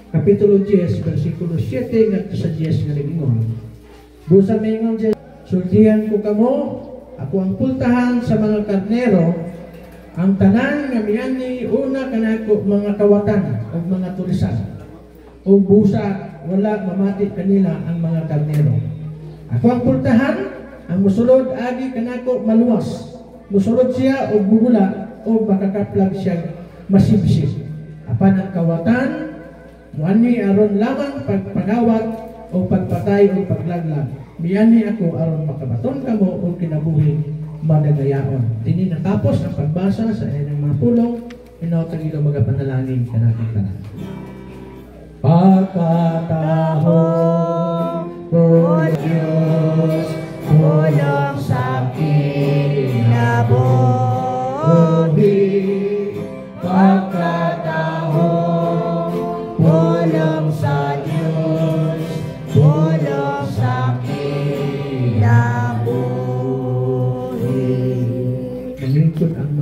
Kapitulo 10, versikulo 7 ngadto sa 10 nga nagingon. Busa maingon siya, sultihan ko kamo, ako ang pultahan sa mga karnero, ang tanan nga miani una kanako mga kawatan o mga tulisan. O busa wala mamati kanila ang mga karnero. Ako ang pultahan, ang musulod agi kanako maluwas. Musulod siya o bubula o makakaplag siya masibsib. Apan ang kawatan, muani aron lamang pagpangawat o pagpatay o paglaglag. Miyani ako aron makabaton kamo o kinabuhi madagayaon. Dini natapos ang pagbasa sa inyong mga pulong. Inautang ilo magapanalangin ka natin tanan. Pagkatahon o Diyos, tulong sa kinabuhi. Pagkatahon, tulong sa Diyos, tulong sa kinabuhi. Nangingkod ang